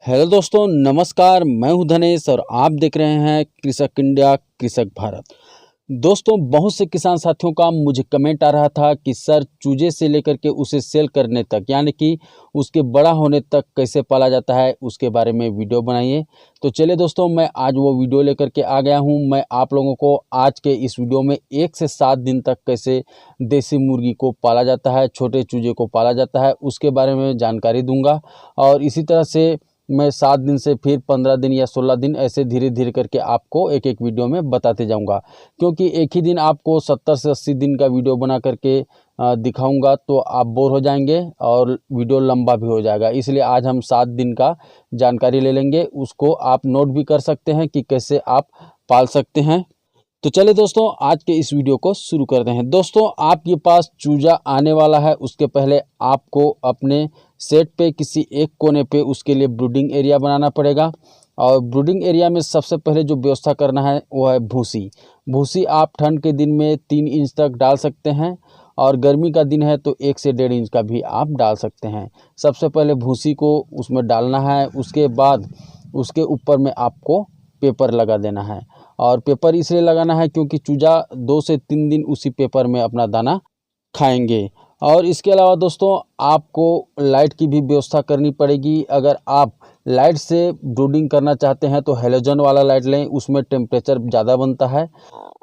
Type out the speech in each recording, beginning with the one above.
Hello दोस्तों, नमस्कार। मैं हूं धनेश और आप देख रहे हैं कृषक इंडिया कृषक भारत। दोस्तों, बहुत से किसान साथियों का मुझे कमेंट आ रहा था कि सर, चूजे से लेकर के उसे सेल करने तक यानी कि उसके बड़ा होने तक कैसे पाला जाता है, उसके बारे में वीडियो बनाइए। तो चलिए दोस्तों, मैं आज वो वीडियो लेकर के आ गया हूं। मैं आप लोगों को आज के इस वीडियो में 1 से 7 दिन तक कैसे देसी मुर्गी को पाला जाता है, छोटे चूजे को पाला जाता है, उसके बारे में जानकारी दूंगा। और इसी तरह से मैं 7 दिन से फिर 15 दिन या 16 दिन ऐसे धीरे धीरे करके आपको एक एक वीडियो में बताते जाऊंगा, क्योंकि एक ही दिन आपको 70 से 80 दिन का वीडियो बना करके दिखाऊंगा तो आप बोर हो जाएंगे और वीडियो लंबा भी हो जाएगा। इसलिए आज हम 7 दिन का जानकारी ले लेंगे, उसको आप नोट भी कर सकते हैं कि कैसे आप पाल सकते हैं। तो चलिए दोस्तों, आज के इस वीडियो को शुरू करते हैं। दोस्तों, आपके पास चूजा आने वाला है, उसके पहले आपको अपने सेट पे किसी एक कोने पे उसके लिए ब्रूडिंग एरिया बनाना पड़ेगा। और ब्रूडिंग एरिया में सबसे पहले जो व्यवस्था करना है वो है भूसी। भूसी आप ठंड के दिन में 3 इंच तक डाल सकते हैं और गर्मी का दिन है तो 1 से 1.5 इंच का भी आप डाल सकते हैं। सबसे पहले भूसी को उसमें डालना है, उसके बाद उसके ऊपर में आपको पेपर लगा देना है। और पेपर इसलिए लगाना है क्योंकि चूजा 2 से 3 दिन उसी पेपर में अपना दाना खाएंगे। और इसके अलावा दोस्तों, आपको लाइट की भी व्यवस्था करनी पड़ेगी। अगर आप लाइट से ब्रूडिंग करना चाहते हैं तो हेलोजन वाला लाइट लें, उसमें टेम्परेचर ज़्यादा बनता है।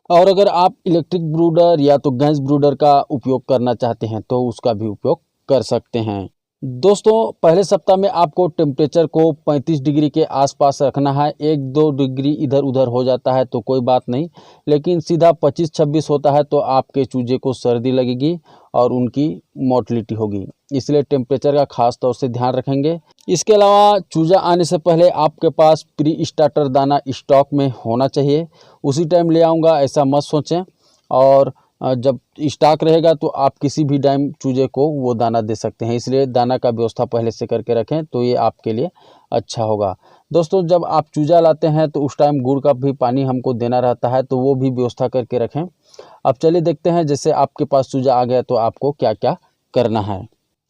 और अगर आप इलेक्ट्रिक ब्रूडर या तो गैस ब्रूडर का उपयोग करना चाहते हैं तो उसका भी उपयोग कर सकते हैं। दोस्तों, पहले सप्ताह में आपको टेम्परेचर को 35 डिग्री के आसपास रखना है। 1-2 डिग्री इधर उधर हो जाता है तो कोई बात नहीं, लेकिन सीधा 25-26 होता है तो आपके चूजे को सर्दी लगेगी और उनकी मोर्टलिटी होगी। इसलिए टेम्परेचर का खास तौर से ध्यान रखेंगे। इसके अलावा चूजा आने से पहले आपके पास प्री स्टार्टर दाना स्टॉक में होना चाहिए। उसी टाइम ले आऊँगा ऐसा मत सोचें। और जब स्टॉक रहेगा तो आप किसी भी टाइम चूजे को वो दाना दे सकते हैं। इसलिए दाना का व्यवस्था पहले से करके रखें तो ये आपके लिए अच्छा होगा। दोस्तों, जब आप चूजा लाते हैं तो उस टाइम गुड़ का भी पानी हमको देना रहता है, तो वो भी व्यवस्था करके रखें। अब चलिए देखते हैं, जैसे आपके पास चूजा आ गया तो आपको क्या क्या करना है।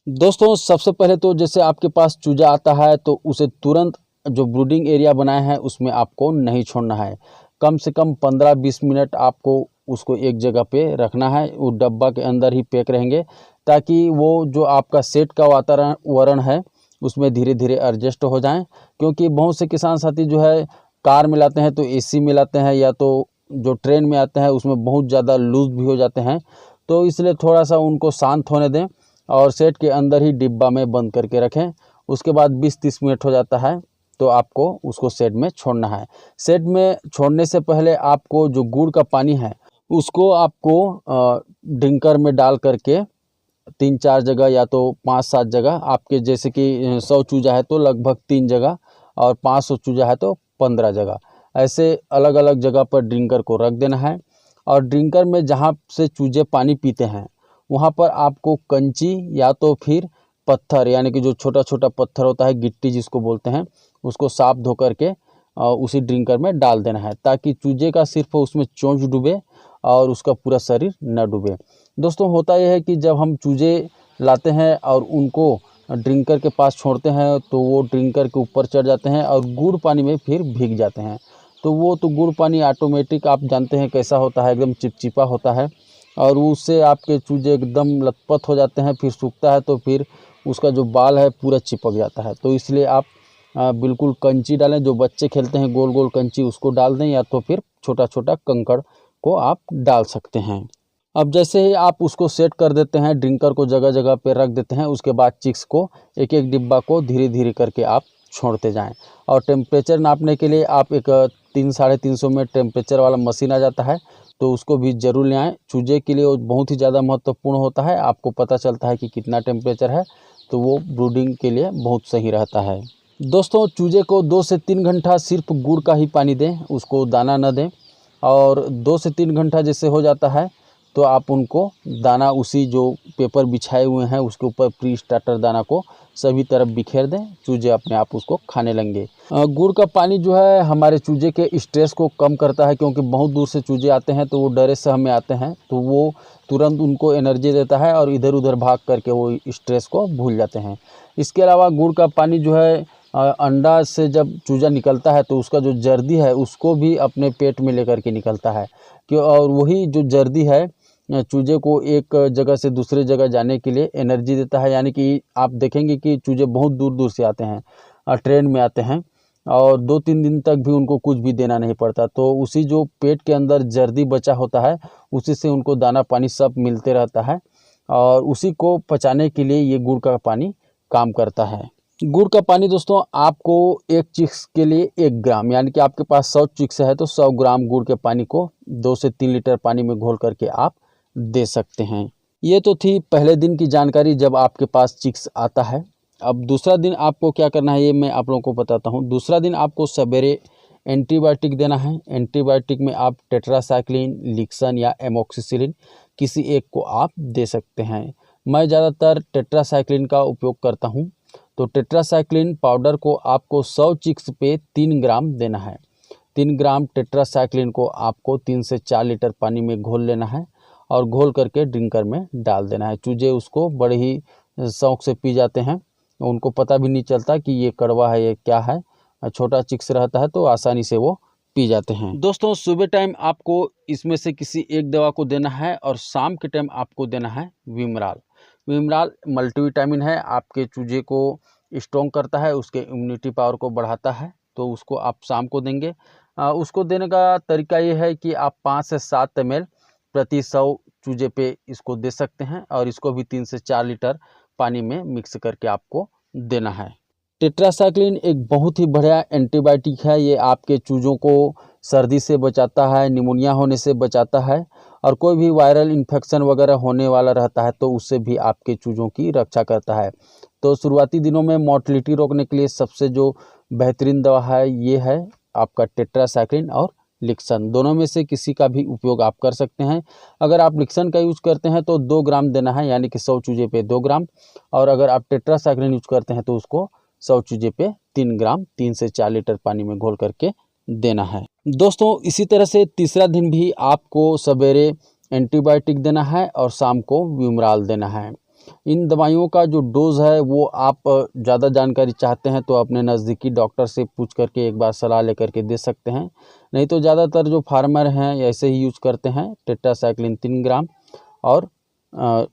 दोस्तों, सबसे पहले तो जैसे आपके पास चूजा आता है तो उसे तुरंत जो ब्रूडिंग एरिया बनाया है उसमें आपको नहीं छोड़ना है। कम से कम 15-20 मिनट आपको उसको एक जगह पे रखना है। वो डब्बा के अंदर ही पैक रहेंगे ताकि वो जो आपका सेट का वातावरण है उसमें धीरे धीरे एडजस्ट हो जाएं। क्योंकि बहुत से किसान साथी जो है कार में लाते हैं तो एसी में लाते हैं, या तो जो ट्रेन में आते हैं उसमें बहुत ज़्यादा लूज भी हो जाते हैं। तो इसलिए थोड़ा सा उनको शांत होने दें और सेट के अंदर ही डिब्बा में बंद करके रखें। उसके बाद 20-30 मिनट हो जाता है तो आपको उसको सेट में छोड़ना है। सेट में छोड़ने से पहले आपको जो गुड़ का पानी है उसको आपको ड्रिंकर में डाल करके 3-4 जगह या तो 5-7 जगह, आपके जैसे कि 100 चूजा है तो लगभग 3 जगह और 500 चूजा है तो 15 जगह, ऐसे अलग अलग जगह पर ड्रिंकर को रख देना है। और ड्रिंकर में जहाँ से चूजे पानी पीते हैं वहाँ पर आपको कंची या तो फिर पत्थर, यानी कि जो छोटा छोटा पत्थर होता है, गिट्टी जिसको बोलते हैं, उसको साफ धो करके उसी ड्रिंकर में डाल देना है ताकि चूजे का सिर्फ उसमें चोंच डूबे और उसका पूरा शरीर न डूबे। दोस्तों, होता यह है कि जब हम चूजे लाते हैं और उनको ड्रिंकर के पास छोड़ते हैं तो वो ड्रिंकर के ऊपर चढ़ जाते हैं और गुड़ पानी में फिर भीग जाते हैं। तो वो तो गुड़ पानी ऑटोमेटिक आप जानते हैं कैसा होता है, एकदम चिपचिपा होता है और उससे आपके चूजे एकदम लथपथ हो जाते हैं। फिर सूखता है तो फिर उसका जो बाल है पूरा चिपक जाता है। तो इसलिए आप बिल्कुल कंची डालें, जो बच्चे खेलते हैं गोल गोल कंची उसको डाल दें, या तो फिर छोटा छोटा कंकड़ को आप डाल सकते हैं। अब जैसे ही आप उसको सेट कर देते हैं, ड्रिंकर को जगह जगह पे रख देते हैं, उसके बाद चिक्स को एक एक डिब्बा को धीरे धीरे करके आप छोड़ते जाएं। और टेम्परेचर नापने के लिए आप एक 300-350 में टेम्परेचर वाला मशीन आ जाता है, तो उसको भी ज़रूर ले आएँ। चूजे के लिए वो बहुत ही ज़्यादा महत्वपूर्ण होता है, आपको पता चलता है कि कितना टेम्परेचर है, तो वो ब्रूडिंग के लिए बहुत सही रहता है। दोस्तों, चूजे को 2 से 3 घंटा सिर्फ गुड़ का ही पानी दें, उसको दाना न दें। और 2 से 3 घंटा जैसे हो जाता है तो आप उनको दाना उसी जो पेपर बिछाए हुए हैं उसके ऊपर प्री स्टार्टर दाना को सभी तरफ बिखेर दें, चूजे अपने आप उसको खाने लगेंगे। गुड़ का पानी जो है हमारे चूजे के स्ट्रेस को कम करता है, क्योंकि बहुत दूर से चूजे आते हैं तो वो डरे से हमें आते हैं, तो वो तुरंत उनको एनर्जी देता है और इधर उधर भाग करके वो स्ट्रेस को भूल जाते हैं। इसके अलावा गुड़ का पानी जो है अंडा से जब चूजा निकलता है तो उसका जो जर्दी है उसको भी अपने पेट में लेकर के निकलता है कि, और वही जो जर्दी है चूजे को एक जगह से दूसरे जगह जाने के लिए एनर्जी देता है। यानी कि आप देखेंगे कि चूजे बहुत दूर दूर से आते हैं, ट्रेन में आते हैं और 2-3 दिन तक भी उनको कुछ भी देना नहीं पड़ता। तो उसी जो पेट के अंदर जर्दी बचा होता है उसी से उनको दाना पानी सब मिलते रहता है और उसी को पचाने के लिए ये गुड़ का पानी काम करता है। गुड़ का पानी दोस्तों आपको एक चिक्स के लिए 1 ग्राम, यानी कि आपके पास 100 चिक्स है तो 100 ग्राम गुड़ के पानी को 2 से 3 लीटर पानी में घोल करके आप दे सकते हैं। ये तो थी पहले दिन की जानकारी जब आपके पास चिक्स आता है। अब दूसरा दिन आपको क्या करना है ये मैं आप लोगों को बताता हूँ। दूसरा दिन आपको सवेरे एंटीबायोटिक देना है। एंटीबायोटिक में आप टेट्रासाइक्लिन, लिक्सन या एमोक्सिसिलिन किसी एक को आप दे सकते हैं। मैं ज़्यादातर टेट्रासाइक्लिन का उपयोग करता हूँ। तो टेट्रासाइक्लिन पाउडर को आपको 100 चिक्स पे 3 ग्राम देना है। 3 ग्राम टेट्रासाइक्लिन को आपको 3 से 4 लीटर पानी में घोल लेना है और घोल करके ड्रिंकर में डाल देना है। चूजे उसको बड़े ही शौक से पी जाते हैं, उनको पता भी नहीं चलता कि ये कड़वा है ये क्या है। छोटा चिक्स रहता है तो आसानी से वो पी जाते हैं। दोस्तों सुबह टाइम आपको इसमें से किसी एक दवा को देना है और शाम के टाइम आपको देना है विमराल। विमराल मल्टीविटामिन है, आपके चूजे को स्ट्रॉन्ग करता है, उसके इम्यूनिटी पावर को बढ़ाता है। तो उसको आप शाम को देंगे। उसको देने का तरीका ये है कि आप 5 से 7 ml प्रति 100 चूजे पे इसको दे सकते हैं और इसको भी 3 से 4 लीटर पानी में मिक्स करके आपको देना है। टेट्रासाइक्लिन एक बहुत ही बढ़िया एंटीबायोटिक है। ये आपके चूज़ों को सर्दी से बचाता है, निमोनिया होने से बचाता है और कोई भी वायरल इन्फेक्शन वगैरह होने वाला रहता है तो उससे भी आपके चूज़ों की रक्षा करता है। तो शुरुआती दिनों में मोर्टेलिटी रोकने के लिए सबसे जो बेहतरीन दवा है ये है आपका टेट्रासाइक्लिन और लिक्सन। दोनों में से किसी का भी उपयोग आप कर सकते हैं। अगर आप लिक्सन का यूज़ करते हैं तो 2 ग्राम देना है, यानी कि 100 चूजे पे 2 ग्राम, और अगर आप टेट्रासाइक्लिन यूज़ करते हैं तो उसको 100 चूजे पे 3 ग्राम 3 से 4 लीटर पानी में घोल करके देना है। दोस्तों इसी तरह से तीसरा दिन भी आपको सवेरे एंटीबायोटिक देना है और शाम को विमराल देना है। इन दवाइयों का जो डोज है वो आप ज़्यादा जानकारी चाहते हैं तो अपने नज़दीकी डॉक्टर से पूछ करके एक बार सलाह लेकर के दे सकते हैं। नहीं तो ज़्यादातर जो फार्मर हैं ऐसे ही यूज करते हैं। टेट्रासाइक्लिन 3 ग्राम और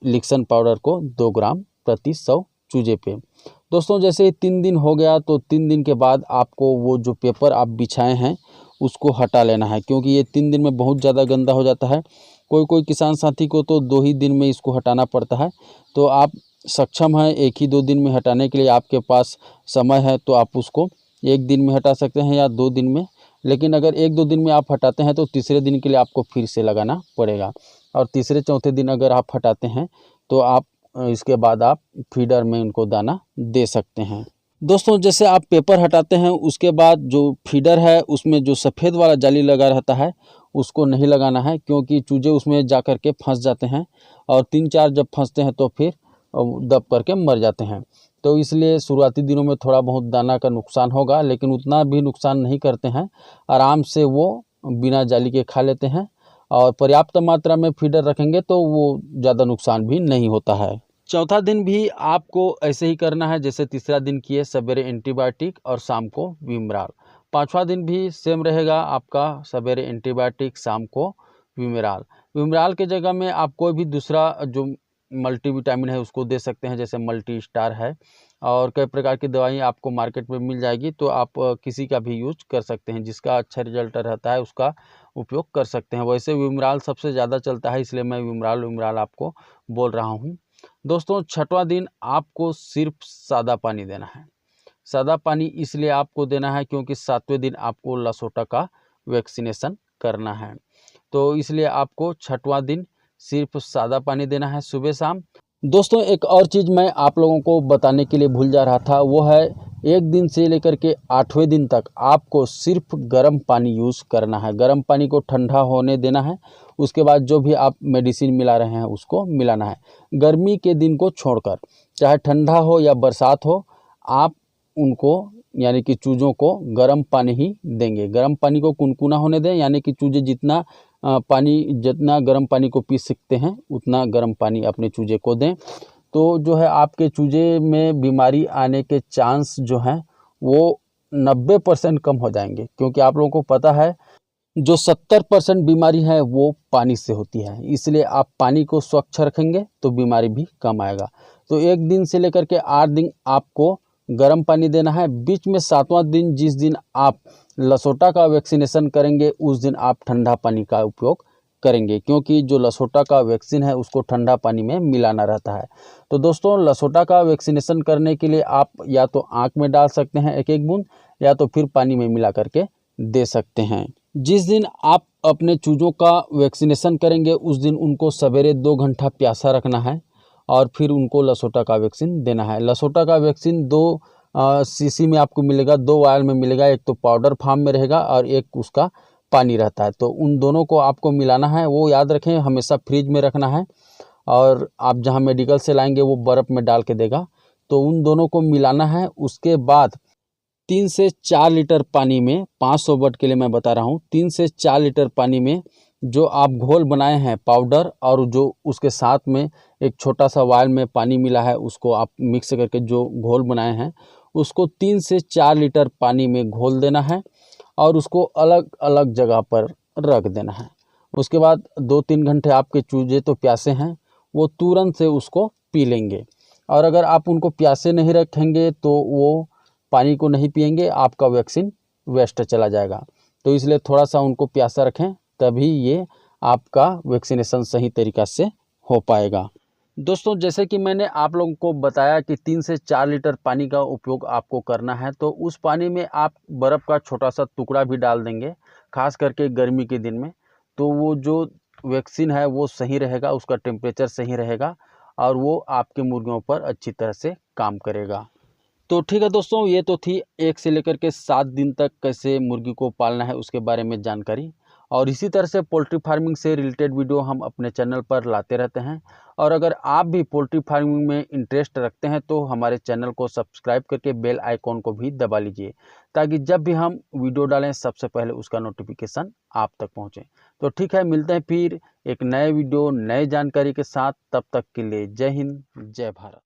लिक्सन पाउडर को 2 ग्राम प्रति 100 चूजे पे। दोस्तों जैसे 3 दिन हो गया तो 3 दिन के बाद आपको वो जो पेपर आप बिछाए हैं उसको हटा लेना है, क्योंकि ये 3 दिन में बहुत ज़्यादा गंदा हो जाता है। कोई किसान साथी को तो 2 ही दिन में इसको हटाना पड़ता है। तो आप सक्षम हैं 1 ही 2 दिन में हटाने के लिए, आपके पास समय है तो आप उसको 1 दिन में हटा सकते हैं या 2 दिन में। लेकिन अगर 1-2 दिन में आप हटाते हैं तो तीसरे दिन के लिए आपको फिर से लगाना पड़ेगा और तीसरे चौथे दिन अगर आप हटाते हैं तो आप इसके बाद आप फीडर में इनको दाना दे सकते हैं। दोस्तों जैसे आप पेपर हटाते हैं उसके बाद जो फीडर है उसमें जो सफ़ेद वाला जाली लगा रहता है उसको नहीं लगाना है, क्योंकि चूजे उसमें जा कर के फंस जाते हैं और 3-4 जब फंसते हैं तो फिर दब करके मर जाते हैं। तो इसलिए शुरुआती दिनों में थोड़ा बहुत दाना का नुकसान होगा, लेकिन उतना भी नुकसान नहीं करते हैं। आराम से वो बिना जाली के खा लेते हैं और पर्याप्त मात्रा में फीडर रखेंगे तो वो ज़्यादा नुकसान भी नहीं होता है। चौथा दिन भी आपको ऐसे ही करना है जैसे तीसरा दिन किए, सवेरे एंटीबायोटिक और शाम को विमराल। 5वां दिन भी सेम रहेगा आपका, सवेरे एंटीबायोटिक शाम को विमराल। विमराल के जगह में आप कोई भी दूसरा जो मल्टीविटामिन है उसको दे सकते हैं, जैसे मल्टी स्टार है और कई प्रकार की दवाई आपको मार्केट में मिल जाएगी। तो आप किसी का भी यूज कर सकते हैं, जिसका अच्छा रिजल्ट रहता है उसका उपयोग कर सकते हैं। वैसे विमराल सबसे ज़्यादा चलता है इसलिए मैं विमराल आपको बोल रहा हूँ। दोस्तों 6वां दिन आपको सिर्फ सादा पानी देना है। सादा पानी इसलिए आपको देना है क्योंकि 7वें दिन आपको लसोटा का वैक्सीनेशन करना है। तो इसलिए आपको 6वां दिन सिर्फ सादा पानी देना है सुबह शाम। दोस्तों एक और चीज़ मैं आप लोगों को बताने के लिए भूल जा रहा था, वो है 1 दिन से लेकर के 8वें दिन तक आपको सिर्फ गर्म पानी यूज़ करना है। गर्म पानी को ठंडा होने देना है, उसके बाद जो भी आप मेडिसिन मिला रहे हैं उसको मिलाना है। गर्मी के दिन को छोड़कर, चाहे ठंडा हो या बरसात हो, आप उनको यानी कि चूज़ों को गर्म पानी ही देंगे। गर्म पानी को कुनकुना होने दें, यानी कि चूजे जितना गर्म पानी को पी सकते हैं उतना गर्म पानी अपने चूजे को दें। तो जो है आपके चूजे में बीमारी आने के चांस जो हैं वो 90% कम हो जाएंगे, क्योंकि आप लोगों को पता है जो 70% बीमारी है वो पानी से होती है। इसलिए आप पानी को स्वच्छ रखेंगे तो बीमारी भी कम आएगा। तो 1 दिन से लेकर के 8 दिन आपको गर्म पानी देना है। बीच में 7वां दिन जिस दिन आप लसोटा का वैक्सीनेशन करेंगे उस दिन आप ठंडा पानी का उपयोग करेंगे, क्योंकि जो लसोटा का वैक्सीन है उसको ठंडा पानी में मिलाना रहता है। तो दोस्तों, लसोटा का वैक्सीनेशन करने के लिए आप या तो आँख में डाल सकते हैं 1-1 बूंद, या तो फिर पानी में मिला करके दे सकते हैं। जिस दिन आप अपने चूज़ों का वैक्सीनेशन करेंगे उस दिन उनको सवेरे 2 घंटा प्यासा रखना है और फिर उनको लसोटा का वैक्सीन देना है। लसोटा का वैक्सीन 2 शीशी में आपको मिलेगा, 2 वायल में मिलेगा। एक तो पाउडर फॉर्म में रहेगा और एक उसका पानी रहता है। तो उन दोनों को आपको मिलाना है। वो याद रखें, हमेशा फ्रिज में रखना है, और आप जहां मेडिकल से लाएंगे वो बर्फ़ में डाल के देगा। तो उन दोनों को मिलाना है। उसके बाद 3 से 4 लीटर पानी में, 500 वाट के लिए मैं बता रहा हूँ, 3 से 4 लीटर पानी में जो आप घोल बनाए हैं पाउडर, और जो उसके साथ में एक छोटा सा वायल में पानी मिला है, उसको आप मिक्स करके जो घोल बनाए हैं उसको 3 से 4 लीटर पानी में घोल देना है और उसको अलग अलग जगह पर रख देना है। उसके बाद 2-3 घंटे आपके चूजे तो प्यासे हैं, वो तुरंत से उसको पी लेंगे। और अगर आप उनको प्यासे नहीं रखेंगे तो वो पानी को नहीं पिएंगे, आपका वैक्सीन वेस्ट चला जाएगा। तो इसलिए थोड़ा सा उनको प्यासा रखें, तभी ये आपका वैक्सीनेशन सही तरीक़ा से हो पाएगा। दोस्तों, जैसे कि मैंने आप लोगों को बताया कि 3 से 4 लीटर पानी का उपयोग आपको करना है। तो उस पानी में आप बर्फ़ का छोटा सा टुकड़ा भी डाल देंगे, खास करके गर्मी के दिन में। तो वो जो वैक्सीन है वो सही रहेगा, उसका टेम्परेचर सही रहेगा और वो आपके मुर्गियों पर अच्छी तरह से काम करेगा। तो ठीक है दोस्तों, ये तो थी 1 से लेकर के 7 दिन तक कैसे मुर्गी को पालना है उसके बारे में जानकारी। और इसी तरह से पोल्ट्री फार्मिंग से रिलेटेड वीडियो हम अपने चैनल पर लाते रहते हैं। और अगर आप भी पोल्ट्री फार्मिंग में इंटरेस्ट रखते हैं तो हमारे चैनल को सब्सक्राइब करके बेल आइकॉन को भी दबा लीजिए, ताकि जब भी हम वीडियो डालें सबसे पहले उसका नोटिफिकेशन आप तक पहुँचे। तो ठीक है, मिलते हैं फिर एक नए वीडियो नए जानकारी के साथ। तब तक के लिए जय हिंद, जय भारत।